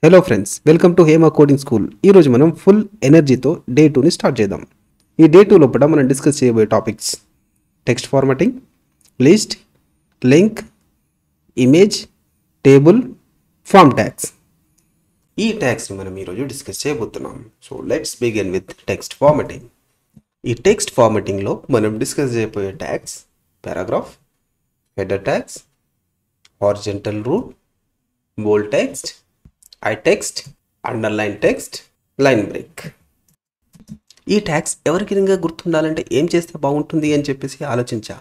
Hello friends, welcome to Hema coding school. ఈరోజు మనం full ఎనర్జీతో డే 2ని స్టార్ట్ చేద్దాం. ఈ డే 2 లోపల మనం డిస్కస్ చేయబోయే topics text formatting, list, link, image, table, form tags. ఈ ట్యాగ్స్ని మనం ఈరోజు డిస్కస్ చేయబోతున్నాం. So let's begin with text formatting. ఈ టెక్స్ట్ ఫార్మాటింగ్లో మనం డిస్కస్ చేయబోయే tags paragraph, header tags, horizontal rule, bold text, I text, underline text, line break. ఈ ట్యాగ్స్ ఎవరికి విధంగా గుర్తుండాలంటే ఏం చేస్తే బాగుంటుంది అని చెప్పేసి ఆలోచించా.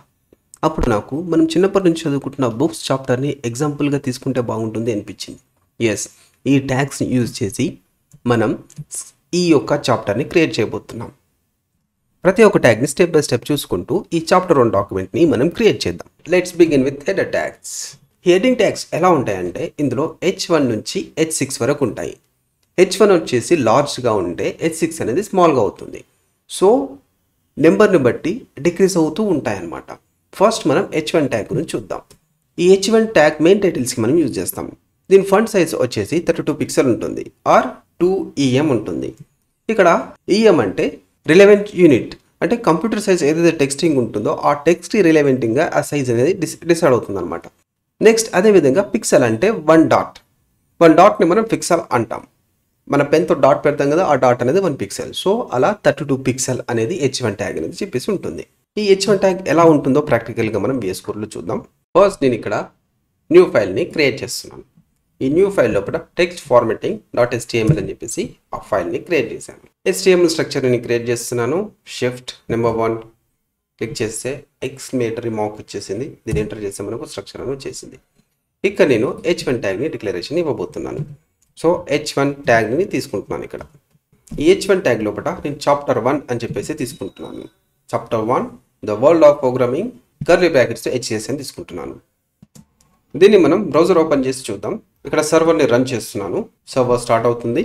అప్పుడు నాకు మనం చిన్నప్పటి నుంచి చదువుకుంటున్న బుక్స్ చాప్టర్ని ఎగ్జాంపుల్గా తీసుకుంటే బాగుంటుంది అనిపించింది. ఎస్, ఈ ట్యాగ్స్ని యూజ్ చేసి మనం ఈ యొక్క చాప్టర్ని క్రియేట్ చేయబోతున్నాం. ప్రతి ఒక్క ట్యాగ్ని స్టెప్ బై స్టెప్ చూసుకుంటూ ఈ చాప్టర్ 1 డాక్యుమెంట్ని మనం క్రియేట్ చేద్దాం. Let's begin with header tags. Heading tags ఎలా ఉంటాయంటే ఇందులో H1 నుంచి H6 వరకు ఉంటాయి. H1 వచ్చేసి లార్జ్గా ఉంటే H6 అనేది స్మాల్గా అవుతుంది. సో నెంబర్ని బట్టి డిక్రీజ్ అవుతూ ఉంటాయన్నమాట. ఫస్ట్ మనం H1 ట్యాగ్ గురించి చూద్దాం. ఈ H1 ట్యాగ్ మెయిన్ టైటిల్స్కి మనం యూజ్ చేస్తాం. దీని ఫంట్ సైజ్ వచ్చేసి 32 పిక్సెల్ ఉంటుంది ఆర్ 2 EM ఉంటుంది. ఇక్కడ EM అంటే రిలవెంట్ యూనిట్, అంటే కంప్యూటర్ సైజ్ ఏదైతే టెక్స్టింగ్ ఉంటుందో ఆ టెక్స్ట్ రిలవెంటింగ్గా ఆ సైజ్ అనేది డిసైడ్ అవుతుంది అనమాట. నెక్స్ట్ అదేవిధంగా పిక్సెల్ అంటే 1 డాట్. 1 డాట్ని మనం పిక్సెల్ అంటాం. మన పెన్తో డాట్ పెడతాం కదా, ఆ డాట్ అనేది 1 పిక్సెల్. సో అలా 32 పిక్సెల్ అనేది H1 ట్యాగ్ అనేది చెప్పేసి ఉంటుంది. ఈ H1 ట్యాగ్ ఎలా ఉంటుందో ప్రాక్టికల్గా మనం VS Codeలో చూద్దాం. ఫస్ట్ నేను ఇక్కడ న్యూ ఫైల్ని క్రియేట్ చేస్తున్నాను. ఈ న్యూ ఫైల్ లోపల టెక్స్ట్ ఫార్మాటింగ్ .html అని చెప్పేసి ఆ ఫైల్ని క్రియేట్ చేశాను. HTML స్ట్రక్చర్ని క్రియేట్ చేస్తున్నాను. షిఫ్ట్ నెంబర్ 1 క్లిక్ చేస్తే ఎక్స్క్లమేటరీ మార్క్ వచ్చేసింది. దీన్ని ఎంటర్ చేస్తే మనకు స్ట్రక్చర్ అని వచ్చేసింది. ఇక్కడ నేను H1 ట్యాగ్ని డిక్లరేషన్ ఇవ్వబోతున్నాను. సో H1 ట్యాగ్ని తీసుకుంటున్నాను. ఇక్కడ ఈ H1 ట్యాగ్ లోపల నేను చాప్టర్ 1 అని చెప్పేసి తీసుకుంటున్నాను. Chapter 1 the world of programming curly బ్రాకెట్స్తో HCS అని తీసుకుంటున్నాను. దీన్ని మనం బ్రౌజర్ ఓపెన్ చేసి చూద్దాం. ఇక్కడ సర్వర్ని రన్ చేస్తున్నాను. సర్వర్ స్టార్ట్ అవుతుంది.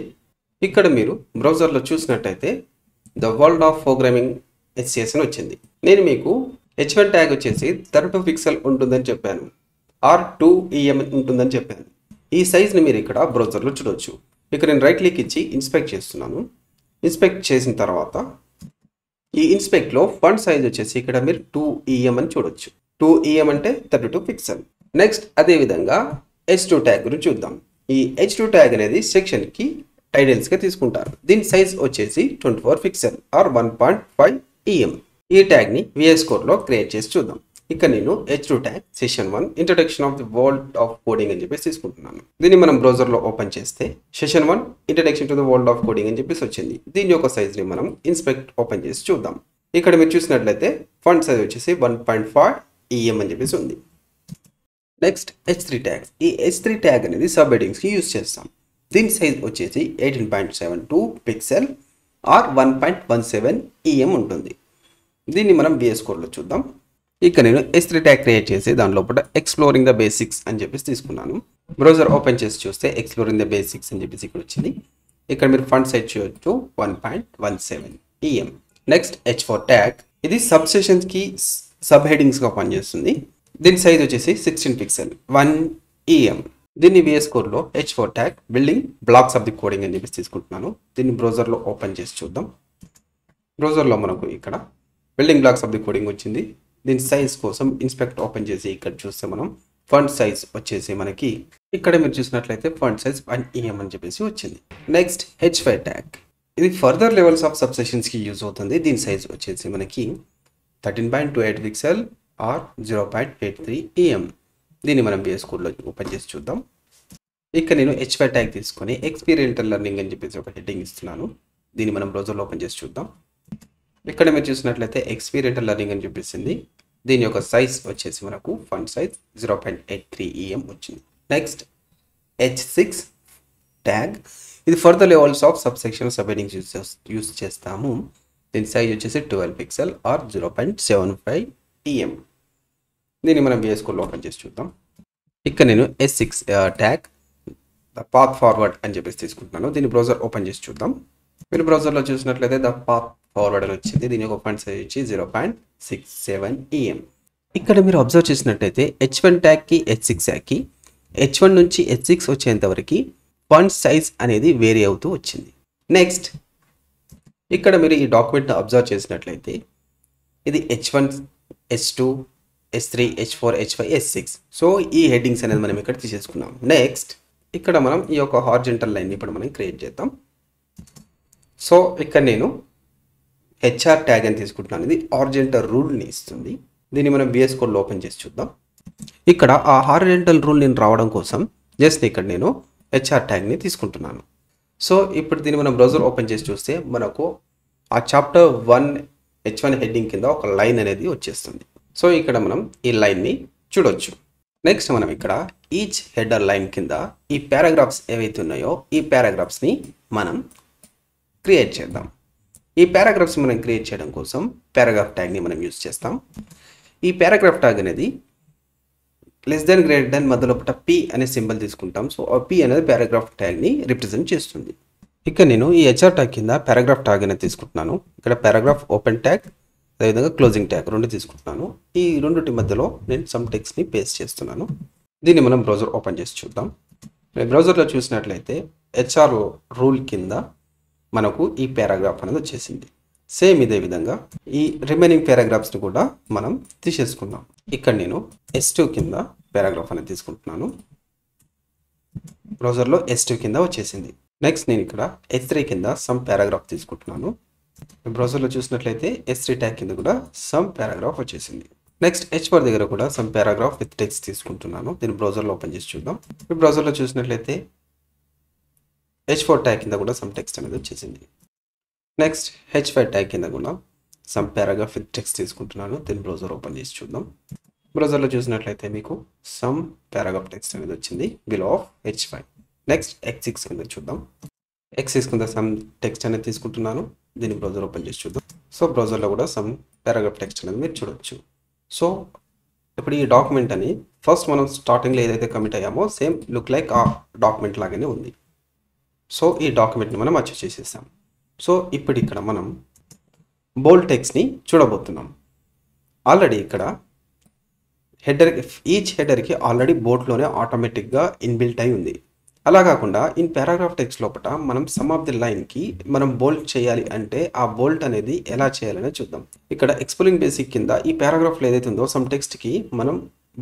ఇక్కడ మీరు బ్రౌజర్లో చూసినట్టయితే the world of programming HCS అని వచ్చింది. నేను మీకు H1 ట్యాగ్ వచ్చేసి 32 పిక్సెల్ ఉంటుందని చెప్పాను, ఆర్ 2 EM ఉంటుందని చెప్పాను. ఈ సైజ్ని మీరు ఇక్కడ బ్రౌజర్లో చూడవచ్చు. ఇక్కడ నేను రైట్ క్లిక్ ఇచ్చి ఇన్స్పెక్ట్ చేస్తున్నాను. ఇన్స్పెక్ట్ చేసిన తర్వాత ఈ ఇన్స్పెక్ట్లో ఫంట్ సైజ్ వచ్చేసి ఇక్కడ మీరు 2 EM అని చూడొచ్చు. 2 EM అంటే 32 పిక్సెల్. నెక్స్ట్ అదేవిధంగా H2 ట్యాగ్ గురించి చూద్దాం. ఈ H2 ట్యాగ్ అనేది సెక్షన్కి టైటిల్స్గా తీసుకుంటారు. దీని సైజ్ వచ్చేసి 24 పిక్సెల్ ఆర్ 1.5 EM. ఈ ట్యాగ్ని VS Codeలో క్రియేట్ చేసి చూద్దాం. ఇక్కడ నేను H2 tag session 1 introduction of the world of coding అని చెప్పేసి తీసుకుంటున్నాను. దీన్ని మనం బ్రౌజర్లో ఓపెన్ చేస్తే session 1 introduction to the world of coding అని చెప్పేసి వచ్చింది. దీని యొక్క సైజ్ని మనం ఇన్స్పెక్ట్ ఓపెన్ చేసి చూద్దాం. ఇక్కడ మీరు చూసినట్లయితే ఫంట్ సైజ్ వచ్చేసి 1.5 EM అని చెప్పేసి ఉంది. Next H3 tag. ఈ H3 ట్యాగ్ అనేది సబ్ హెడింగ్స్కి యూజ్ చేస్తాం. దీని సైజ్ వచ్చేసి 18.72 పిక్సెల్ ఆర్ 1.17 EM ఉంటుంది. దీన్ని మనం VS Codeలో చూద్దాం. ఇక్కడ నేను H3 ట్యాగ్ క్రియేట్ చేసి దాని లోపల ఎక్స్ప్లోరింగ్ ద బేసిక్స్ అని చెప్పేసి తీసుకున్నాను. బ్రౌజర్ ఓపెన్ చేసి చూస్తే ఎక్స్ప్లోరింగ్ ద బేసిక్స్ అని చెప్పేసి ఇక్కడ వచ్చింది. ఇక్కడ మీరు ఫంట్ సైజ్ చూడొచ్చు 1.17 EM. Next H4 tag. ఇది సబ్ సెషన్స్కి సబ్ హెడింగ్స్గా పనిచేస్తుంది. దీని సైజ్ వచ్చేసి 16 పిక్సెల్ 1 EM. దీన్ని VS Codeలో H4 tag building blocks of the coding అని చెప్పేసి తీసుకుంటున్నాను. దీన్ని బ్రౌజర్లో ఓపెన్ చేసి చూద్దాం. బ్రౌజర్లో మనకు ఇక్కడ building blocks of the coding వచ్చింది. దీని సైజ్ కోసం ఇన్స్పెక్ట్ ఓపెన్ చేసి ఇక్కడ చూస్తే మనం ఫంట్ సైజ్ వచ్చేసి మనకి ఇక్కడ మీరు చూసినట్లయితే ఫంట్ సైజ్ 1 EM అని చెప్పేసి వచ్చింది. Next H5 tag. ఇది ఫర్దర్ లెవెల్స్ ఆఫ్ సబ్ సెషన్స్కి యూజ్ అవుతుంది. దీని సైజ్ వచ్చేసి మనకి 13.28 పిక్సెల్ ఆర్ 0.83 EM. దీన్ని మనం VS Codeలో ఓపెన్ చేసి చూద్దాం. ఇక్కడ నేను H5 ట్యాగ్ తీసుకొని ఎక్స్పీరియన్షియల్ లెర్నింగ్ అని చెప్పేసి ఒక హెడ్డింగ్ ఇస్తున్నాను. దీన్ని మనం బ్రౌజర్లో ఓపెన్ చేసి చూద్దాం. ఇక్కడ మీరు చూసినట్లయితే ఎక్స్పీరియన్షియల్ లెర్నింగ్ అని చూపిస్తుంది. దీని యొక్క సైజ్ వచ్చేసి మనకు ఫంట్ సైజ్ 0.83 EM వచ్చింది. Next H6 tag. ఇది further levels of sub section sub headings use చేస్తాము. దీని సైజ్ వచ్చేసి 12 పిక్సెల్ ఆర్ 0.75 EM. దీన్ని మనం VS Codeలో ఓపెన్ చేసి చూద్దాం. ఇక్కడ నేను S6 tag the path forward అని చెప్పేసి తీసుకుంటున్నాను. దీన్ని బ్రౌజర్ ఓపెన్ చేసి చూద్దాం. మీరు బ్రౌజర్లో చూసినట్లయితే ద పాత్ ఫార్వర్డ్ అని వచ్చింది. దీని యొక్క ఫంట్ సైజ్ వచ్చి 0.67 EM. ఇక్కడ మీరు అబ్జర్వ్ చేసినట్లయితే H1 ట్యాగ్కి H6 ట్యాగ్కి H1 నుంచి H6 వచ్చేంత వరకు ఫాంట్ సైజ్ అనేది వేరీ అవుతూ వచ్చింది. నెక్స్ట్ ఇక్కడ మీరు ఈ డాక్యుమెంట్ని అబ్జర్వ్ చేసినట్లయితే ఇది H1, H2, H3, H4, H5, H6. So ఈ హెడ్డింగ్స్ అనేది మనం ఇక్కడ తీసేసుకున్నాం. నెక్స్ట్ ఇక్కడ మనం ఈ యొక్క హారిజంటల్ లైన్ ఇప్పుడు మనం క్రియేట్ చేద్దాం. సో ఇక్కడ నేను హెచ్ఆర్ ట్యాగ్ అని తీసుకుంటున్నాను. ఇది హారిజంటల్ రూల్ని ఇస్తుంది. దీన్ని మనం VS కోడ్లో ఓపెన్ చేసి చూద్దాం. ఇక్కడ ఆ హారిజంటల్ రూల్ నేను రావడం కోసం జస్ట్ ఇక్కడ నేను హెచ్ఆర్ ట్యాగ్ని తీసుకుంటున్నాను. సో ఇప్పుడు దీన్ని మనం బ్రౌజర్ ఓపెన్ చేసి చూస్తే మనకు ఆ చాప్టర్ 1 H1 హెడ్డింగ్ కింద ఒక లైన్ అనేది వచ్చేస్తుంది. సో ఇక్కడ మనం ఈ లైన్ని చూడొచ్చు. నెక్స్ట్ మనం ఇక్కడ ఈచ్ హెడర్ లైన్ కింద ఈ పారాగ్రాఫ్స్ ఏవైతే ఉన్నాయో ఈ పారాగ్రాఫ్స్ని మనం క్రియేట్ చేద్దాం. ఈ పారాగ్రాఫ్స్ మనం క్రియేట్ చేయడం కోసం పారాగ్రాఫ్ ట్యాగ్ని మనం యూజ్ చేస్తాం. ఈ పారాగ్రాఫ్ ట్యాగ్ అనేది లెస్ దెన్ గ్రేటర్ దెన్ మధ్యలో P అనే సింబల్ తీసుకుంటాం. సో ఆ P అనేది పారాగ్రాఫ్ ట్యాగ్ని రిప్రజెంట్ చేస్తుంది. ఇక్కడ నేను ఈ హెచ్ఆర్ ట్యాగ్ కింద పారాగ్రాఫ్ ట్యాగ్ అనేది తీసుకుంటున్నాను. ఇక్కడ పారాగ్రాఫ్ ఓపెన్ ట్యాగ్ అదేవిధంగా క్లోజింగ్ ట్యాగ్ రెండు తీసుకుంటున్నాను. ఈ రెండింటి మధ్యలో నేను సమ్ టెక్స్ట్ని పేస్ట్ చేస్తున్నాను. దీన్ని మనం బ్రౌజర్ ఓపెన్ చేసి చూద్దాం. బ్రౌజర్లో చూసినట్లయితే హెచ్ఆర్ రూల్ కింద మనకు ఈ పారాగ్రాఫ్ అనేది వచ్చేసింది. సేమ్ ఇదే విధంగా ఈ రిమైనింగ్ పారాగ్రాఫ్స్ని కూడా మనం తీసేసుకుందాం. ఇక్కడ నేను S2 కింద పారాగ్రాఫ్ అనేది తీసుకుంటున్నాను. బ్రౌజర్లో S2 కింద వచ్చేసింది. నెక్స్ట్ నేను ఇక్కడ H3 కింద సమ్ పారాగ్రాఫ్ తీసుకుంటున్నాను. బ్రౌజర్లో చూసినట్లయితే S3 ట్యాగ్ కింద కూడా సమ్ పారాగ్రాఫ్ వచ్చేసింది. నెక్స్ట్ H4 దగ్గర కూడా సమ్ పారాగ్రాఫ్ విత్ టెక్స్ట్ తీసుకుంటున్నాను. దీన్ని బ్రౌజర్లో ఓపెన్ చేసి చూద్దాం. ఈ బ్రౌజర్లో చూసినట్లయితే H4 ట్యాగ్ కింద కూడా సమ్ టెక్స్ట్ అనేది వచ్చేసింది. నెక్స్ట్ H5 ట్యాగ్ కింద కూడా సమ్ పారాగ్రాఫ్ విత్ టెక్స్ట్ తీసుకుంటున్నాను. దీన్ని బ్రౌజర్ ఓపెన్ చేసి చూద్దాం. బ్రౌజర్లో చూసినట్లయితే మీకు సమ్ పారాగ్రాఫ్ టెక్స్ట్ అనేది వచ్చింది below of H5. Next X6 కింద చూద్దాం. X6 కింద సమ్ టెక్స్ట్ అనేది తీసుకుంటున్నాను. దీన్ని బ్రౌజర్ ఓపెన్ చేసి చూద్దాం. సో బ్రౌజర్లో కూడా సమ్ పారాగ్రాఫ్ టెక్స్ట్ అనేది మీరు చూడొచ్చు. సో ఇప్పుడు ఈ డాక్యుమెంట్ అని ఫస్ట్ మనం స్టార్టింగ్లో ఏదైతే కమిట్ అయ్యామో సేమ్ లుక్ లైక్ ఆ డాక్యుమెంట్ లాగానే ఉంది. సో ఈ డాక్యుమెంట్ని మనం అచీవ్ చేసేసాం. సో ఇప్పుడు ఇక్కడ మనం బోల్డ్ టెక్స్ట్ని చూడబోతున్నాం. ఆల్రెడీ ఇక్కడ హెడర్ ఈచ్ హెడర్కి ఆల్రెడీ బోల్డ్లోనే ఆటోమేటిక్గా ఇన్బిల్ట్ అయి ఉంది. అలా కాకుండా ఇన్ పారాగ్రాఫ్ టెక్స్ట్ లోపల మనం సమ్ ఆఫ్ ది లైన్కి మనం బోల్డ్ చేయాలి అంటే ఆ బోల్డ్ అనేది ఎలా చేయాలనే చూద్దాం. ఇక్కడ ఎక్స్ప్లోరింగ్ బేసిక్ కింద ఈ పారాగ్రాఫ్లో ఏదైతే ఉందో సమ్ టెక్స్ట్కి మనం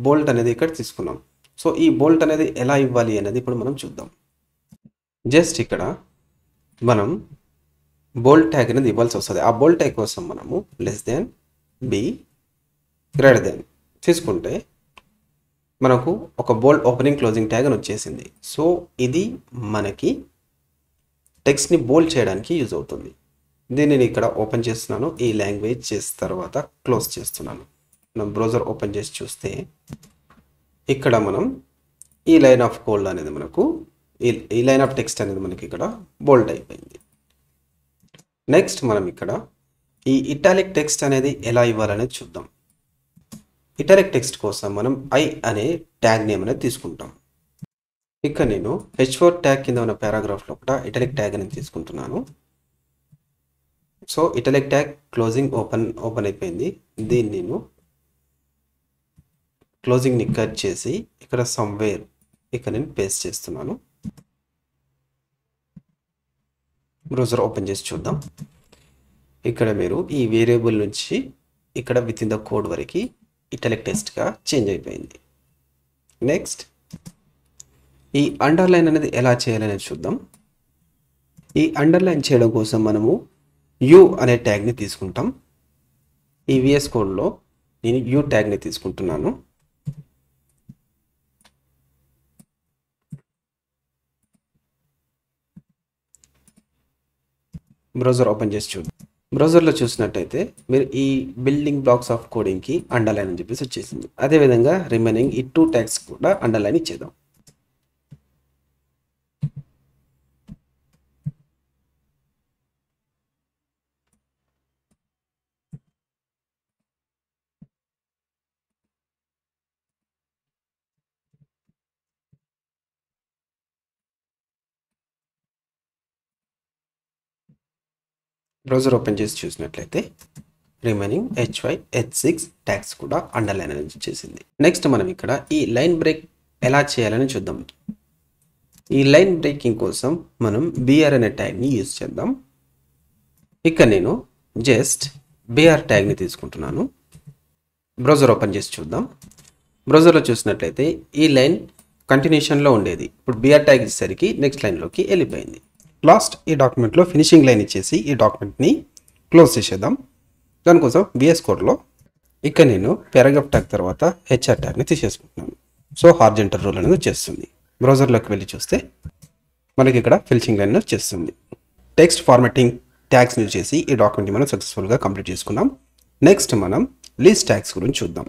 బోల్డ్ అనేది ఇక్కడ తీసుకున్నాం. సో ఈ బోల్డ్ అనేది ఎలా ఇవ్వాలి అనేది ఇప్పుడు మనం చూద్దాం. జస్ట్ ఇక్కడ మనం బోల్డ్ ట్యాగ్ అనేది ఇవ్వాల్సి వస్తుంది. ఆ బోల్డ్ ట్యాగ్ కోసం మనము less than B greater than తీసుకుంటే మనకు ఒక బోల్డ్ ఓపెనింగ్ క్లోజింగ్ ట్యాగ్ అని వచ్చేసింది. సో ఇది మనకి టెక్స్ట్ని బోల్డ్ చేయడానికి యూజ్ అవుతుంది. దీన్ని నేను ఇక్కడ ఓపెన్ చేస్తున్నాను. ఈ లాంగ్వేజ్ చేసిన తర్వాత క్లోజ్ చేస్తున్నాను. మనం బ్రౌజర్ ఓపెన్ చేసి చూస్తే ఇక్కడ మనం ఈ లైన్ ఆఫ్ కోడ్ అనేది మనకు ఈ లైన్ ఆఫ్ టెక్స్ట్ అనేది మనకి ఇక్కడ బోల్డ్ అయిపోయింది. నెక్స్ట్ మనం ఇక్కడ ఈ ఇటాలిక్ టెక్స్ట్ అనేది ఎలా ఇవ్వాలనేది చూద్దాం. ఇటాలిక్ టెక్స్ట్ కోసం మనం I అనే ట్యాగ్ నేమ్ అనేది తీసుకుంటాం. ఇక్కడ నేను H4 ట్యాగ్ కింద ఉన్న పారాగ్రాఫ్లో కూడా ఇటాలిక్ ట్యాగ్ అనేది తీసుకుంటున్నాను. So italic tag closing open అయిపోయింది. దీన్ని నేను క్లోజింగ్ని కట్ చేసి ఇక్కడ సమ్వేర్ ఇక్కడ నేను పేస్ట్ చేస్తున్నాను. బ్రౌజర్ ఓపెన్ చేసి చూద్దాం. ఇక్కడ మీరు ఈ వేరియబుల్ నుంచి ఇక్కడ విత్ ఇన్ ద కోడ్ వరకు ఇటాలిక్ టెక్స్ట్గా చేంజ్ అయిపోయింది. నెక్స్ట్ ఈ అండర్లైన్ అనేది ఎలా చేయాలనేది చూద్దాం. ఈ అండర్లైన్ చేయడం కోసం మనము U అనే ట్యాగ్ని తీసుకుంటాం. ఈ VS కోడ్లో నేను U ట్యాగ్ని తీసుకుంటున్నాను. బ్రౌజర్ ఓపెన్ చేసి చూద్దాం. బ్రౌజర్లో చూసినట్టయితే మీరు ఈ బిల్డింగ్ బ్లాక్స్ ఆఫ్ కోడింగ్కి అండర్లైన్ అని చెప్పేసి వచ్చేసింది. అదేవిధంగా రిమైనింగ్ ఈ 2 ట్యాగ్స్ కూడా అండర్లైన్ ఇచ్చేద్దాం. బ్రౌజర్ ఓపెన్ చేసి చూసినట్లయితే రిమైనింగ్ H5, H6 ట్యాగ్స్ కూడా అండర్లైన్ అనేది వచ్చేసింది. నెక్స్ట్ మనం ఇక్కడ ఈ లైన్ బ్రేక్ ఎలా చేయాలని చూద్దాం. ఈ లైన్ బ్రేకింగ్ కోసం మనం బిఆర్ అనే ట్యాగ్ని యూజ్ చేద్దాం. ఇక్కడ నేను జస్ట్ బిఆర్ ట్యాగ్ని తీసుకుంటున్నాను. బ్రౌజర్ ఓపెన్ చేసి చూద్దాం. బ్రౌజర్లో చూసినట్లయితే ఈ లైన్ కంటిన్యూషన్లో ఉండేది, ఇప్పుడు బిఆర్ ట్యాగ్ ఇచ్చేసరికి నెక్స్ట్ లైన్లోకి వెళ్ళిపోయింది. లాస్ట్ ఈ డాక్యుమెంట్లో ఫినిషింగ్ లైన్ ఇచ్చేసి ఈ డాక్యుమెంట్ని క్లోజ్ చేసేద్దాం. దానికోసం VS కోడ్లో ఇక్కడ నేను పారాగ్రాఫ్ ట్యాగ్ తర్వాత HR ట్యాగ్ని తీసేసుకుంటున్నాను. సో హార్జెంటల్ రూల్ అనేది వచ్చేస్తుంది. బ్రౌజర్లోకి వెళ్ళి చూస్తే మనకి ఇక్కడ ఫినిషింగ్ లైన్ వచ్చేస్తుంది. టెక్స్ట్ ఫార్మాటింగ్ ట్యాగ్స్ యూజ్ చేసి ఈ డాక్యుమెంట్ని మనం సక్సెస్ఫుల్గా కంప్లీట్ చేసుకున్నాం. నెక్స్ట్ మనం లిస్ట్ ట్యాగ్స్ గురించి చూద్దాం.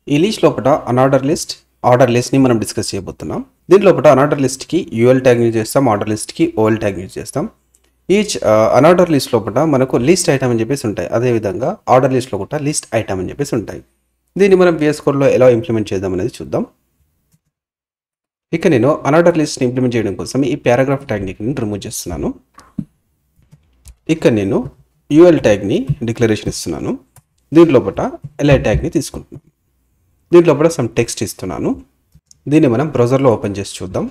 ఈ లిస్ట్ లోపల అన్ఆర్డర్ లిస్ట్, ఆర్డర్ లిస్ట్ని మనం డిస్కస్ చేయబోతున్నాం. దీంట్లో అన్ఆర్డర్ లిస్ట్కి UL ట్యాగ్ యూజ్ చేస్తాం, ఆర్డర్ లిస్ట్కి OL ట్యాగ్ యూజ్ చేస్తాం. ఈచ్ అన్ఆర్డర్ లిస్ట్ లోపల మనకు లిస్ట్ ఐటమ్ అని చెప్పేసి ఉంటాయి, అదేవిధంగా ఆర్డర్ లిస్ట్లో కూడా లిస్ట్ ఐటమ్ అని చెప్పేసి ఉంటాయి. దీన్ని మనం VS కోడ్లో ఎలా ఇంప్లిమెంట్ చేద్దాం అనేది చూద్దాం. ఇక నేను అన్ఆర్డర్ లిస్ట్ని ఇంప్లిమెంట్ చేయడం కోసం ఈ పారాగ్రాఫ్ ట్యాగ్ని రిమూవ్ చేస్తున్నాను. ఇక్కడ నేను UL ట్యాగ్ని డిక్లరేషన్ ఇస్తున్నాను. దీంట్లో LI ట్యాగ్ని తీసుకుంటున్నాను. దీంట్లో సమ్ టెక్స్ట్ ఇస్తున్నాను. దీన్ని మనం బ్రౌజర్లో ఓపెన్ చేసి చూద్దాం.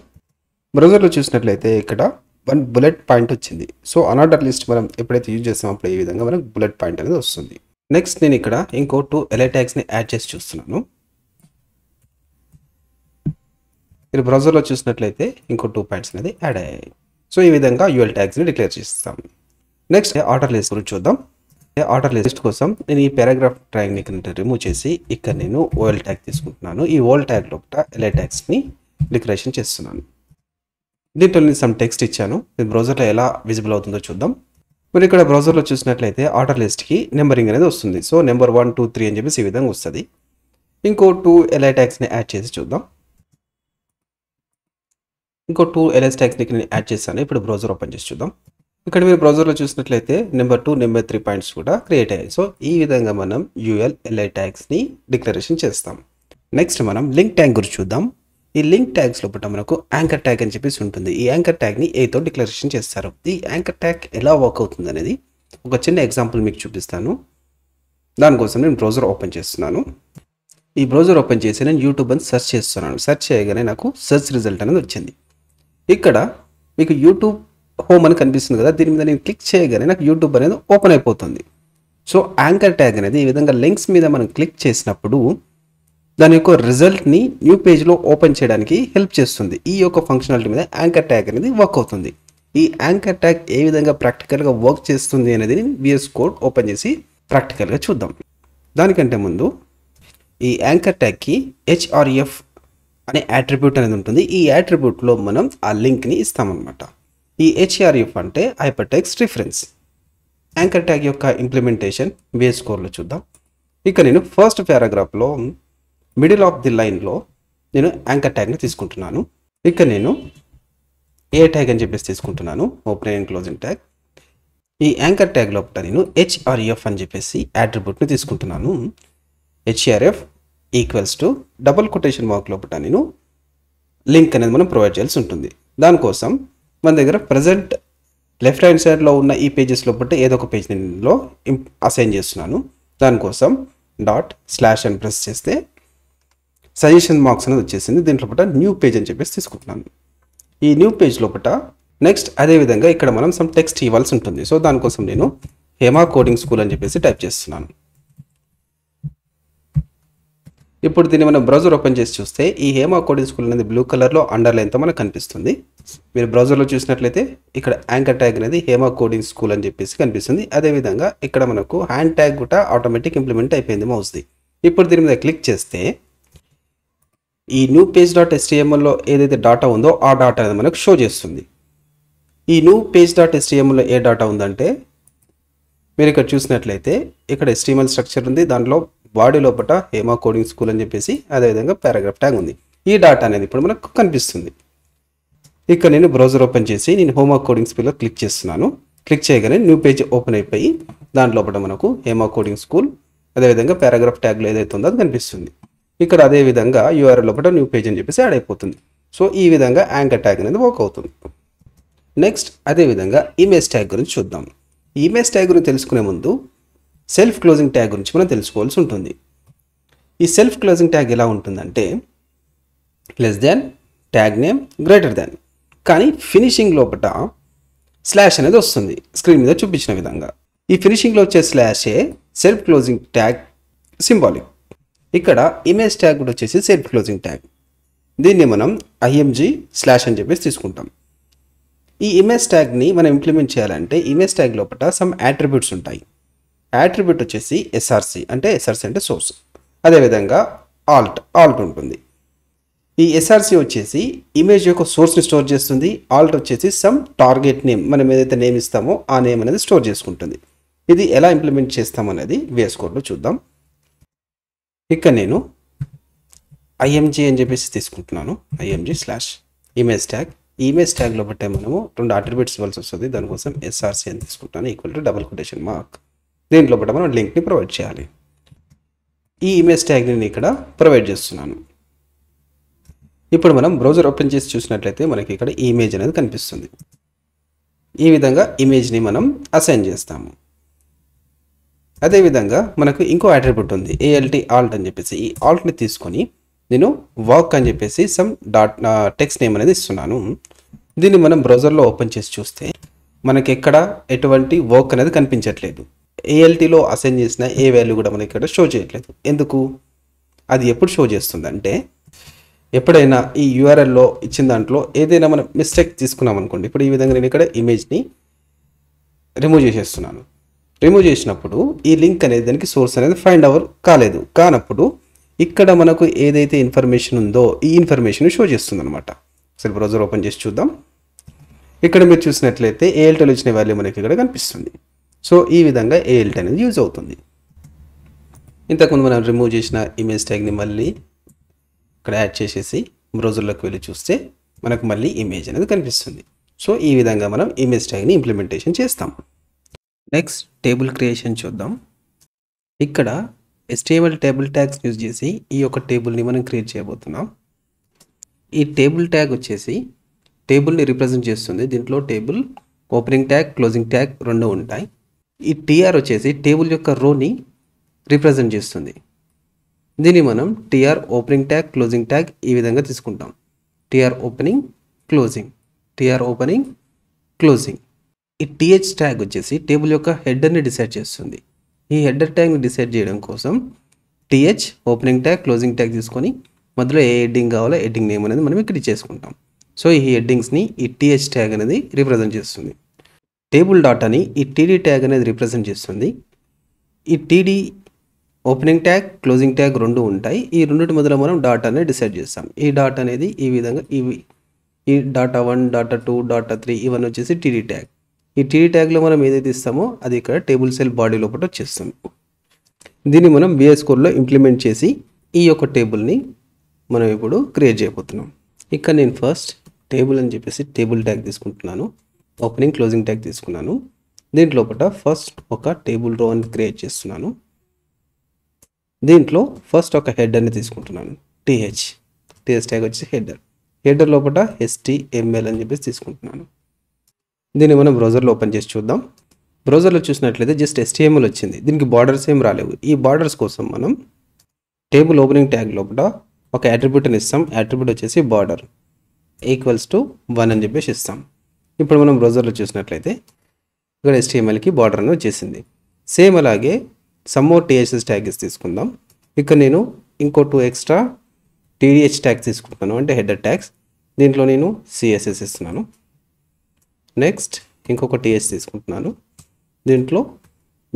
బ్రౌజర్లో చూసినట్లయితే ఇక్కడ 1 బుల్లెట్ పాయింట్ వచ్చింది. సో అన్ఆర్డర్ లిస్ట్ మనం ఎప్పుడైతే యూజ్ చేస్తామో అప్పుడు ఈ విధంగా మనకు బుల్లెట్ పాయింట్ అనేది వస్తుంది. నెక్స్ట్ నేను ఇక్కడ ఇంకో 2 LI ట్యాగ్స్ని యాడ్ చేసి చూస్తున్నాను. మీరు బ్రౌజర్లో చూసినట్లయితే ఇంకో 2 పాయింట్స్ అనేది యాడ్ అయ్యాయి. సో ఈ విధంగా UL ట్యాగ్స్ని డిక్లేర్ చేస్తాం. నెక్స్ట్ ఆర్డర్ లిస్ట్ గురించి చూద్దాం. ఆర్డర్ లిస్ట్ కోసం నేను ఈ పారాగ్రాఫ్ ట్యాగ్ని రిమూవ్ చేసి ఇక్కడ నేను OL ట్యాగ్ తీసుకుంటున్నాను. ఈ OL ట్యాగ్ లోపల LI ట్యాగ్స్ని డిక్లరేషన్ చేస్తున్నాను. దీంట్లో నేను సమ్ టెక్స్ట్ ఇచ్చాను. ఇది బ్రౌజర్లో ఎలా విజిబుల్ అవుతుందో చూద్దాం. మీరు ఇక్కడ బ్రౌజర్లో చూసినట్లయితే ఆర్డర్ లిస్ట్కి నెంబరింగ్ అనేది వస్తుంది. సో నెంబర్ 1, 2, 3 అని చెప్పేసి ఈ విధంగా వస్తుంది. ఇంకో 2 LI ట్యాగ్స్ని యాడ్ చేసి చూద్దాం. ఇంకో 2 LS ట్యాగ్స్ని నేను యాడ్ చేశాను. ఇప్పుడు బ్రౌజర్ ఓపెన్ చేసి చూద్దాం. ఇక్కడ మీరు బ్రౌజర్లో చూసినట్లయితే నెంబర్ 2, నెంబర్ 3 పాయింట్స్ కూడా క్రియేట్ అయ్యాయి. సో ఈ విధంగా మనం UL, LI ట్యాగ్స్ని డిక్లరేషన్ చేస్తాం. నెక్స్ట్ మనం లింక్ ట్యాగ్ గురించి చూద్దాం. ఈ లింక్ ట్యాగ్స్ లోపల మనకు యాంకర్ ట్యాగ్ అని చెప్పేసి ఉంటుంది. ఈ యాంకర్ ట్యాగ్ని Aతో డిక్లరేషన్ చేస్తారు. ఈ యాంకర్ ట్యాగ్ ఎలా వర్క్ అవుతుంది అనేది ఒక చిన్న ఎగ్జాంపుల్ మీకు చూపిస్తాను. దానికోసం నేను బ్రౌజర్ ఓపెన్ చేస్తున్నాను. ఈ బ్రౌజర్ ఓపెన్ చేసి నేను యూట్యూబ్ అని సెర్చ్ చేస్తున్నాను. సెర్చ్ చేయగానే నాకు సెర్చ్ రిజల్ట్ అనేది వచ్చింది. ఇక్కడ మీకు యూట్యూబ్ హోమ్ అని కనిపిస్తుంది కదా, దీని మీద నేను క్లిక్ చేయగానే నాకు యూట్యూబ్ అనేది ఓపెన్ అయిపోతుంది. సో యాంకర్ ట్యాగ్ అనేది ఈ విధంగా లింక్స్ మీద మనం క్లిక్ చేసినప్పుడు దాని యొక్క రిజల్ట్ని న్యూ పేజ్లో ఓపెన్ చేయడానికి హెల్ప్ చేస్తుంది. ఈ యొక్క ఫంక్షనాలిటీ మీద యాంకర్ ట్యాగ్ అనేది వర్క్ అవుతుంది. ఈ యాంకర్ ట్యాగ్ ఏ విధంగా ప్రాక్టికల్గా వర్క్ చేస్తుంది అనేది VS కోడ్ ఓపెన్ చేసి ప్రాక్టికల్గా చూద్దాం. దానికంటే ముందు ఈ యాంకర్ ట్యాగ్కి HRF అనే యాట్రిబ్యూట్ అనేది ఉంటుంది. ఈ యాట్రిబ్యూట్లో మనం ఆ లింక్ని ఇస్తామన్నమాట. ఈ HRF అంటే hyper text reference. Anchor tag యొక్క ఇంప్లిమెంటేషన్ VS కోడ్లో చూద్దాం. ఇక నేను ఫస్ట్ పారాగ్రాఫ్లో మిడిల్ ఆఫ్ ది లైన్లో నేను యాంకర్ ట్యాగ్ని తీసుకుంటున్నాను. ఇక నేను ఏ ట్యాగ్ అని చెప్పేసి తీసుకుంటున్నాను, ఓపెన్ అండ్ క్లోజింగ్ ట్యాగ్. ఈ యాంకర్ ట్యాగ్ లోపల నేను HRF అని చెప్పేసి యాట్రిబ్యూట్ని తీసుకుంటున్నాను. HRF equals to double quotation mark లోపల నేను లింక్ అనేది మనం ప్రొవైడ్ చేయాల్సి ఉంటుంది. దానికోసం మన దగ్గర ప్రజెంట్ లెఫ్ట్ హ్యాండ్ సైడ్లో ఉన్న ఈ పేజెస్ లోపల ఏదో ఒక పేజ్ నేను అసైన్ చేస్తున్నాను. దానికోసం ./ అని ప్రెస్ చేస్తే సజెషన్ మార్క్స్ అనేది వచ్చేసింది. దీంట్లో న్యూ పేజ్ అని చెప్పేసి తీసుకుంటున్నాను. ఈ న్యూ పేజ్ లోపల నెక్స్ట్ అదేవిధంగా ఇక్కడ మనం సమ్ టెక్స్ట్ ఇవ్వాల్సి ఉంటుంది. సో దానికోసం నేను హేమా కోడింగ్ స్కూల్ అని చెప్పేసి టైప్ చేస్తున్నాను. ఇప్పుడు దీన్ని మనం బ్రౌజర్ ఓపెన్ చేసి చూస్తే ఈ హేమా కోడింగ్ స్కూల్ అనేది బ్లూ కలర్లో అండర్లైన్తో మనకు కనిపిస్తుంది. మీరు బ్రౌజర్లో చూసినట్లయితే ఇక్కడ యాంకర్ ట్యాగ్ అనేది హేమా కోడింగ్ స్కూల్ అని చెప్పేసి కనిపిస్తుంది. అదేవిధంగా ఇక్కడ మనకు హ్యాండ్ ట్యాగ్ కూడా ఆటోమేటిక్ ఇంప్లిమెంట్ అయిపోయింది మౌస్ది. ఇప్పుడు దీని మీద క్లిక్ చేస్తే ఈ న్యూ పేజ్ .htmlలో ఏదైతే డాటా ఉందో ఆ డాటా అనేది మనకు షో చేస్తుంది. ఈ న్యూ పేజ్ .htmlలో ఏ డాటా ఉందంటే మీరు ఇక్కడ చూసినట్లయితే ఇక్కడ HTML స్ట్రక్చర్ ఉంది. దాంట్లో బాడీ లోపల హేమా కోడింగ్ స్కూల్ అని చెప్పేసి అదేవిధంగా పారాగ్రాఫ్ ట్యాగ్ ఉంది. ఈ డాటా అనేది ఇప్పుడు మనకు కనిపిస్తుంది. ఇక్కడ నేను బ్రౌజర్ ఓపెన్ చేసి నేను హేమా కోడింగ్ స్కూల్లో క్లిక్ చేస్తున్నాను. క్లిక్ చేయగానే న్యూ పేజ్ ఓపెన్ అయిపోయి దాంట్లో మనకు హేమా కోడింగ్ స్కూల్ అదేవిధంగా పారాగ్రాఫ్ ట్యాగ్లో ఏదైతే ఉందో అది కనిపిస్తుంది. ఇక్కడ అదేవిధంగా URL లోపల న్యూ పేజ్ అని చెప్పేసి యాడ్ అయిపోతుంది. సో ఈ విధంగా యాంకర్ ట్యాగ్ అనేది వర్క్ అవుతుంది. నెక్స్ట్ అదేవిధంగా ఇమేజ్ ట్యాగ్ గురించి చూద్దాం. ఈ ఇమేజ్ ట్యాగ్ గురించి తెలుసుకునే ముందు సెల్ఫ్ క్లోజింగ్ ట్యాగ్ గురించి మనం తెలుసుకోవాల్సి ఉంటుంది. ఈ సెల్ఫ్ క్లోజింగ్ ట్యాగ్ ఎలా ఉంటుందంటే ట్యాగ్ నేమ్ గ్రేటర్ దాన్, కానీ ఫినిషింగ్ లోపల స్లాష్ అనేది వస్తుంది స్క్రీన్ మీద చూపించిన విధంగా. ఈ ఫినిషింగ్లో వచ్చే స్లాషే సెల్ఫ్ క్లోజింగ్ ట్యాగ్ సింబాలిక్. ఇక్కడ ఇమేజ్ ట్యాగ్ కూడా వచ్చేసి సెల్ఫ్ క్లోజింగ్ ట్యాగ్. దీన్ని మనం IMG స్లాష్ అని చెప్పేసి తీసుకుంటాం. ఈ ఇమేజ్ ట్యాగ్ని మనం ఇంప్లిమెంట్ చేయాలంటే ఇమేజ్ ట్యాగ్ లోపల సమ్ యాట్రిబ్యూట్స్ ఉంటాయి. యాట్రిబ్యూట్ వచ్చేసి SRC అంటే సోర్స్, అదేవిధంగా ఆల్ట్ ఉంటుంది. ఈ SRC వచ్చేసి ఇమేజ్ యొక్క సోర్స్ని స్టోర్ చేస్తుంది. ఆల్ట్ వచ్చేసి సమ్ టార్గెట్ నేమ్, మనం ఏదైతే నేమ్ ఇస్తామో ఆ నేమ్ అనేది స్టోర్ చేసుకుంటుంది. ఇది ఎలా ఇంప్లిమెంట్ చేస్తామనేది VS కోడ్లో చూద్దాం. ఇక్కడ నేను IMG అని చెప్పేసి తీసుకుంటున్నాను. IMG slash image tag. ఈ ఇమేజ్ ట్యాగ్లో బట్టే మనము 2 అట్రిబ్యూట్స్ ఇవ్వాల్సి వస్తుంది. దానికోసం SRC అని తీసుకుంటాను =$. దీంట్లో బట్ట మనం లింక్ని ప్రొవైడ్ చేయాలి. ఈ ఇమేజ్ ట్యాగ్ని నేను ఇక్కడ ప్రొవైడ్ చేస్తున్నాను. ఇప్పుడు మనం బ్రౌజర్ ఓపెన్ చేసి చూసినట్లయితే మనకి ఇక్కడ ఈ ఇమేజ్ అనేది కనిపిస్తుంది. ఈ విధంగా ఇమేజ్ని మనం అసైన్ చేస్తాము. అదేవిధంగా మనకు ఇంకో అట్రిబ్యూట్ ఉంది alt అని చెప్పేసి. ఈ ఆల్ట్ని తీసుకొని నేను వర్క్ అని చెప్పేసి సమ్ టెక్స్ట్ నేమ్ అనేది ఇస్తున్నాను. దీన్ని మనం బ్రౌజర్లో ఓపెన్ చేసి చూస్తే మనకి ఎక్కడ ఎటువంటి వర్క్ అనేది కనిపించట్లేదు. ALTలో అసైన్ చేసిన ఏ వాల్యూ కూడా మనకి ఇక్కడ షో చేయట్లేదు. ఎందుకు? అది ఎప్పుడు షో చేస్తుందంటే ఎప్పుడైనా ఈ URLలో ఇచ్చిన దాంట్లో ఏదైనా మనం మిస్టేక్ తీసుకున్నాం అనుకోండి. ఇప్పుడు ఈ విధంగా నేను ఇక్కడ ఇమేజ్ని రిమూవ్ చేసేస్తున్నాను. రిమూవ్ చేసినప్పుడు ఈ లింక్ అనేది దానికి సోర్స్ అనేది ఫైండ్ అవర్ కానప్పుడు ఇక్కడ మనకు ఏదైతే ఇన్ఫర్మేషన్ ఉందో ఈ ఇన్ఫర్మేషన్ షో చేస్తుంది అనమాట. అసలు బ్రౌజర్ ఓపెన్ చేసి చూద్దాం. ఇక్కడ మీరు చూసినట్లయితే ALTలో ఇచ్చిన వాల్యూ మనకి ఇక్కడ కనిపిస్తుంది. సో ఈ విధంగా ALT అనేది యూజ్ అవుతుంది. ఇంతకుముందు మనం రిమూవ్ చేసిన ఇమేజ్ ట్యాగ్ని మళ్ళీ ఇక్కడ యాడ్ చేసేసి బ్రౌజర్లోకి వెళ్ళి చూస్తే మనకు మళ్ళీ ఇమేజ్ అనేది కనిపిస్తుంది. సో ఈ విధంగా మనం ఇమేజ్ ట్యాగ్ని ఇంప్లిమెంటేషన్ చేస్తాం. నెక్స్ట్ టేబుల్ క్రియేషన్ చూద్దాం. ఇక్కడ HTML టేబుల్ ట్యాగ్స్ యూజ్ చేసి ఈ యొక్క టేబుల్ని మనం క్రియేట్ చేయబోతున్నాం. ఈ టేబుల్ ట్యాగ్ వచ్చేసి టేబుల్ని రిప్రజెంట్ చేస్తుంది. దీంట్లో table opening tag, closing tag 2 ఉంటాయి. ఈ TR వచ్చేసి టేబుల్ యొక్క రోని రిప్రజెంట్ చేస్తుంది. దీన్ని మనం TR opening tag, closing tag ఈ విధంగా తీసుకుంటాం. TR opening, closing. ఈ TH ట్యాగ్ వచ్చేసి టేబుల్ యొక్క హెడర్ని డిసైడ్ చేస్తుంది. ఈ హెడర్ ట్యాగ్ని డిసైడ్ చేయడం కోసం TH opening tag, closing tag తీసుకొని మధ్యలో ఏ హెడ్డింగ్ కావాలో హెడ్డింగ్ నేమ్ అనేది మనం ఇక్కడ చేసుకుంటాం. సో ఈ హెడ్డింగ్స్ని ఈ TH ట్యాగ్ అనేది రిప్రజెంట్ చేస్తుంది. టేబుల్ డాటాని ఈ TD ట్యాగ్ అనేది రిప్రజెంట్ చేస్తుంది. ఈ TD opening tag, closing tag 2 ఉంటాయి. ఈ రెండింటి మధ్యలో మనం డాటా అనేది డిసైడ్ చేస్తాం. ఈ డాటా అనేది ఈ విధంగా ఈ డాటా 1, డాటా 2, డాటా 3 ఇవన్నీ వచ్చేసి TD ట్యాగ్. ఈ TD ట్యాగ్లో మనం ఏదైతే ఇస్తామో అది ఇక్కడ టేబుల్ సెల్ బాడీ లోపల వచ్చేస్తుంది. దీన్ని మనం VS కోడ్లో ఇంప్లిమెంట్ చేసి ఈ యొక్క టేబుల్ని మనం ఇప్పుడు క్రియేట్ చేయబోతున్నాం. ఇక్కడ నేను ఫస్ట్ టేబుల్ అని చెప్పేసి టేబుల్ ట్యాగ్ తీసుకుంటున్నాను. ఓపెనింగ్, క్లోజింగ్ ట్యాగ్ తీసుకున్నాను. దీంట్లోపల ఫస్ట్ ఒక టేబుల్ రో అని క్రియేట్ చేస్తున్నాను. దీంట్లో ఫస్ట్ ఒక హెడర్ని తీసుకుంటున్నాను. TH ట్యాగ్ వచ్చి హెడర్ లోపల HTML అని చెప్పేసి తీసుకుంటున్నాను. దీన్ని మనం బ్రౌజర్లో ఓపెన్ చేసి చూద్దాం. బ్రౌజర్లో చూసినట్లయితే జస్ట్ HTML వచ్చింది. దీనికి బార్డర్స్ ఏం రాలేవు. ఈ బార్డర్స్ కోసం మనం టేబుల్ ఓపెనింగ్ ట్యాగ్ లోపల ఒక అట్రిబ్యూట్ని ఇస్తాం. అట్రిబ్యూట్ వచ్చేసి బార్డర్ =1 అని చెప్పేసి ఇస్తాం. ఇప్పుడు మనం బ్రౌజర్లో చూసినట్లయితే ఇక్కడ HTMLకి బార్డర్ అని వచ్చేసింది. సేమ్ అలాగే సమ్ మోర్ THS ట్యాగ్స్ తీసుకుందాం. ఇక్కడ నేను ఇంకో 2 ఎక్స్ట్రా TDH ట్యాగ్స్ తీసుకుంటాను, అంటే హెడర్ ట్యాగ్స్. దీంట్లో నేను CSS ఇస్తున్నాను. నెక్స్ట్ ఇంకొక TH తీసుకుంటున్నాను. దీంట్లో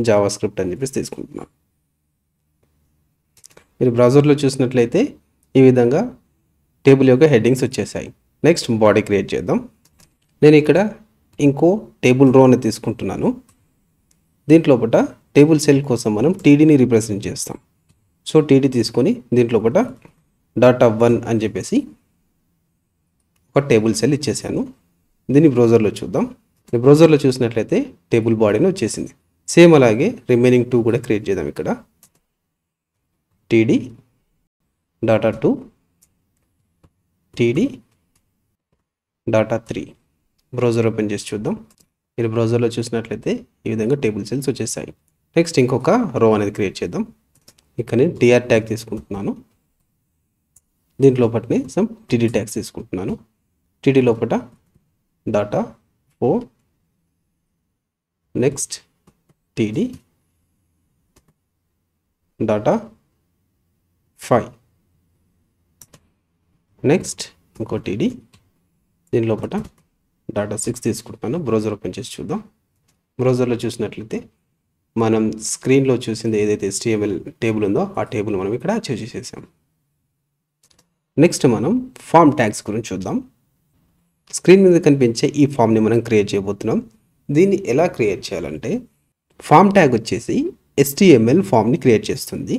జావాస్క్రిప్ట్ అని చెప్పేసి తీసుకుంటున్నాను. మీరు బ్రౌజర్లో చూసినట్లయితే ఈ విధంగా టేబుల్ యొక్క హెడ్డింగ్స్ వచ్చేసాయి. నెక్స్ట్ బాడీ క్రియేట్ చేద్దాం. నేను ఇక్కడ ఇంకో టేబుల్ రో అని తీసుకుంటున్నాను. దీంట్లోపట టేబుల్ సెల్ కోసం మనం TDని రిప్రజెంట్ చేస్తాం. సో TD తీసుకొని దీంట్లోపట డాటా 1 అని చెప్పేసి ఒక టేబుల్ సెల్ ఇచ్చేసాను. దీన్ని బ్రౌజర్లో చూద్దాం. బ్రౌజర్లో చూసినట్లయితే టేబుల్ బాడీని వచ్చేసింది. సేమ్ అలాగే రిమైనింగ్ 2 కూడా క్రియేట్ చేద్దాం. ఇక్కడ TD data 2, TD data 3. Browser open చేసి చూద్దాం. మీరు బ్రౌజర్లో చూసినట్లయితే ఈ విధంగా టేబుల్ సెల్స్ వచ్చేసాయి. నెక్స్ట్ ఇంకొక రో అనేది క్రియేట్ చేద్దాం. ఇక్కడ నేను TR ట్యాగ్ తీసుకుంటున్నాను. దీంట్లో పట్నే సమ్ టీడీ ట్యాగ్స్ తీసుకుంటున్నాను. టీడీ లోపల data 4, next TD data 5, next ఇంకో టీడీ దీని లోపల డాటా 6 తీసుకుంటున్నాను. బ్రౌజర్ ఓపెన్ చేసి చూద్దాం. బ్రౌజర్లో చూసినట్లయితే మనం స్క్రీన్లో చూసింది ఏదైతే HTML టేబుల్ ఉందో ఆ టేబుల్ మనం ఇక్కడ అచీవ్ చేసేసాం. నెక్స్ట్ మనం ఫామ్ ట్యాగ్స్ గురించి చూద్దాం. స్క్రీన్ మీద కనిపించే ఈ ఫామ్ని మనం క్రియేట్ చేయబోతున్నాం. దీన్ని ఎలా క్రియేట్ చేయాలంటే ఫామ్ ట్యాగ్ వచ్చేసి HTML ఫామ్ని క్రియేట్ చేస్తుంది.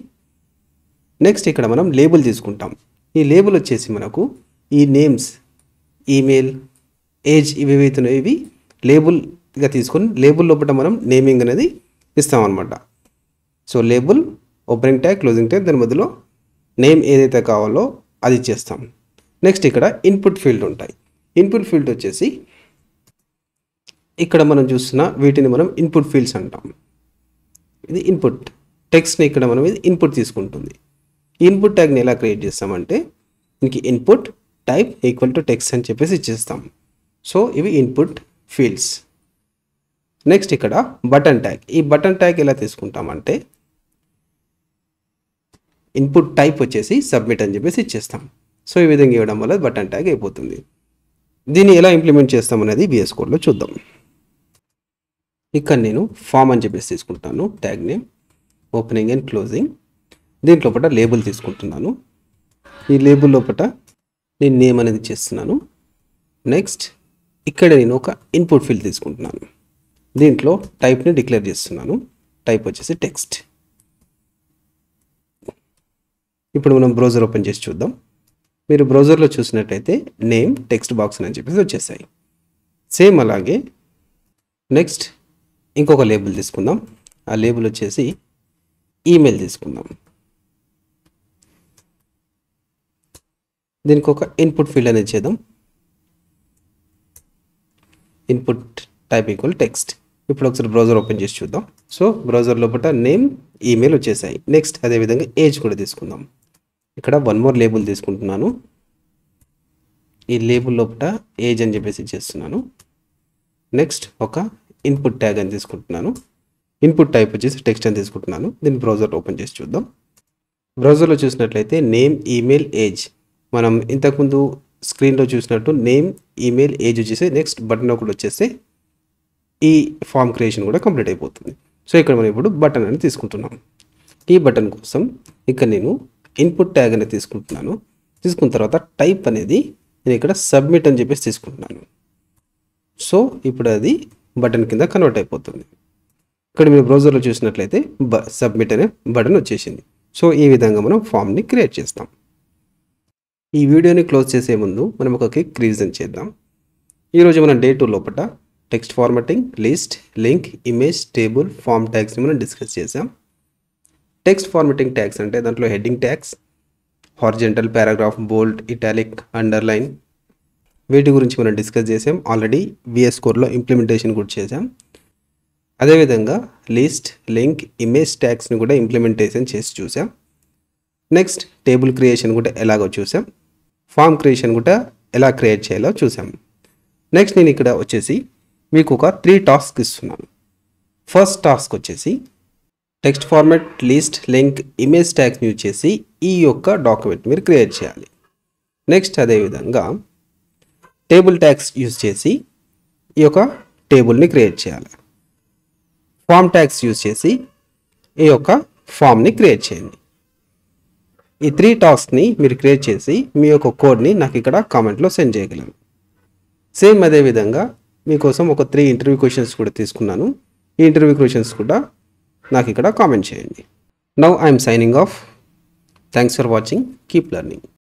నెక్స్ట్ ఇక్కడ మనం లేబుల్ తీసుకుంటాం. ఈ లేబుల్ వచ్చేసి మనకు ఈ నేమ్స్, ఈమెయిల్, ఏజ్ ఇవి ఏవైతున్నాయో ఇవి లేబుల్గా తీసుకొని లేబుల్ లోపల మనం నేమింగ్ అనేది ఇస్తామన్నమాట. So label, opening tag, closing tag, దాని మధ్యలో నేమ్ ఏదైతే కావాలో అది ఇచ్చేస్తాం. నెక్స్ట్ ఇక్కడ ఇన్పుట్ ఫీల్డ్ ఉంటాయి. ఇన్పుట్ ఫీల్డ్ వచ్చేసి ఇక్కడ మనం చూస్తున్న వీటిని మనం ఇన్పుట్ ఫీల్డ్స్ అంటాం. ఇది ఇన్పుట్ టెక్స్ట్ని ఇక్కడ మనం ఇది ఇన్పుట్ తీసుకుంటుంది. ఈ ఇన్పుట్ ట్యాగ్ని ఎలా క్రియేట్ చేస్తామంటే దీనికి input type equal to text అని చెప్పేసి ఇచ్చేస్తాం. సో ఇవి ఇన్పుట్ ఫీల్డ్స్. నెక్స్ట్ ఇక్కడ బటన్ ట్యాగ్. ఈ బటన్ ట్యాగ్ ఎలా తీసుకుంటామంటే ఇన్పుట్ టైప్ వచ్చేసి సబ్మిట్ అని చెప్పేసి ఇచ్చేస్తాం. సో ఈ విధంగా ఇవ్వడం వల్ల బటన్ ట్యాగ్ అయిపోతుంది. దీన్ని ఎలా ఇంప్లిమెంట్ చేస్తాం అనేది VS కోడ్లో చూద్దాం. ఇక్కడ నేను ఫామ్ అని చెప్పేసి తీసుకుంటాను. Tag name, opening and closing. దీంట్లో లోపల లేబుల్ తీసుకుంటున్నాను. ఈ లేబుల్ లోపల నేను నేమ్ అనేది చేస్తున్నాను. నెక్స్ట్ ఇక్కడ నేను ఒక ఇన్పుట్ ఫీల్డ్ తీసుకుంటున్నాను. దీంట్లో టైప్ని డిక్లేర్ చేస్తున్నాను. టైప్ వచ్చేసి టెక్స్ట్. ఇప్పుడు మనం బ్రౌజర్ ఓపెన్ చేసి చూద్దాం. మీరు బ్రౌజర్లో చూసినట్టయితే నేమ్, టెక్స్ట్ బాక్స్ అని చెప్పేసి వచ్చేసాయి. సేమ్ అలాగే నెక్స్ట్ ఇంకొక లేబుల్ తీసుకుందాం. ఆ లేబుల్ వచ్చేసి ఈమెయిల్ తీసుకుందాం. దీనికి ఒక ఇన్పుట్ ఫీల్డ్ అనేది చేద్దాం. Input type equal text. ఇప్పుడు ఒకసారి బ్రౌజర్ ఓపెన్ చేసి చూద్దాం. సో బ్రౌజర్ లోపల నేమ్, ఈమెయిల్ వచ్చేసాయి. నెక్స్ట్ అదేవిధంగా ఏజ్ కూడా తీసుకుందాం. ఇక్కడ వన్ మోర్ లేబుల్ తీసుకుంటున్నాను. ఈ లేబుల్ లోపల ఏజ్ అని చెప్పేసి చేస్తున్నాను. నెక్స్ట్ ఒక ఇన్పుట్ ట్యాగ్ అని తీసుకుంటున్నాను. ఇన్పుట్ టైప్ వచ్చేసి టెక్స్ట్ అని తీసుకుంటున్నాను. దీన్ని బ్రౌజర్ ఓపెన్ చేసి చూద్దాం. బ్రౌజర్లో చూసినట్లయితే నేమ్, ఈమెయిల్, ఏజ్ మనం ఇంతకుముందు స్క్రీన్లో చూసినట్టు నేమ్, ఈమెయిల్, ఏజ్ వచ్చేసి నెక్స్ట్ బటన్ ఒకటి వచ్చేస్తే ఈ ఫామ్ క్రియేషన్ కూడా కంప్లీట్ అయిపోతుంది. సో ఇక్కడ మనం ఇప్పుడు బటన్ అని తీసుకుంటున్నాం. ఈ బటన్ కోసం ఇక్కడ నేను ఇన్పుట్ ట్యాగ్ అనేది తీసుకుంటున్నాను. తీసుకున్న తర్వాత టైప్ అనేది నేను ఇక్కడ సబ్మిట్ అని చెప్పేసి తీసుకుంటున్నాను. సో ఇప్పుడు అది బటన్ కింద కన్వర్ట్ అయిపోతుంది. ఇక్కడ మీరు బ్రౌజర్లో చూసినట్లయితే సబ్మిట్ అనే బటన్ వచ్చేసింది. సో ఈ విధంగా మనం ఫామ్ని క్రియేట్ చేస్తాం. ఈ వీడియోని క్లోజ్ చేసే ముందు మనం ఒక క్విక్ రివిజన్ చేద్దాం. ఈరోజు మనం డే 2 లోపల text formatting, list, link, image, table, form ట్యాగ్స్ని మనం డిస్కస్ చేసాం. టెక్స్ట్ ఫార్మాటింగ్ ట్యాగ్స్ అంటే దాంట్లో heading tags, horizontal, paragraph, bold, italic, underline వీటి గురించి మనం డిస్కస్ చేసాం. ఆల్రెడీ VS కోడ్లో ఇంప్లిమెంటేషన్ కూడా చేసాం. అదేవిధంగా లిస్ట్, లింక్, ఇమేజ్ ట్యాగ్స్ని కూడా ఇంప్లిమెంటేషన్ చేసి చూసాం. నెక్స్ట్ టేబుల్ క్రియేషన్ కూడా ఎలాగో చూసాం. ఫామ్ క్రియేషన్ కూడా ఎలా క్రియేట్ చేయాలో చూసాం. నెక్స్ట్ నేను ఇక్కడ వచ్చేసి మీకు ఒక 3 టాస్క్ ఇస్తున్నాను. ఫస్ట్ టాస్క్ వచ్చేసి text format, list, link, image ట్యాగ్స్ని యూజ్ చేసి ఈ యొక్క డాక్యుమెంట్ మీరు క్రియేట్ చేయాలి. నెక్స్ట్ అదేవిధంగా టేబుల్ ట్యాగ్స్ యూజ్ చేసి ఈ యొక్క టేబుల్ని క్రియేట్ చేయాలి. ఫామ్ ట్యాగ్స్ యూజ్ చేసి ఈ యొక్క ఫామ్ని క్రియేట్ చేయండి. ఈ 3 టాస్క్ని మీరు క్రియేట్ చేసి మీ యొక్క కోడ్ని నాకు ఇక్కడ కామెంట్లో సెండ్ చేయగలరు. సేమ్ అదేవిధంగా మీకోసం ఒక 3 ఇంటర్వ్యూ క్వశ్చన్స్ కూడా తీసుకున్నాను. ఈ ఇంటర్వ్యూ క్వశ్చన్స్ కూడా నాకు ఇక్కడ కామెంట్ చేయండి. Now I'm signing off. Thanks for watching. Keep learning.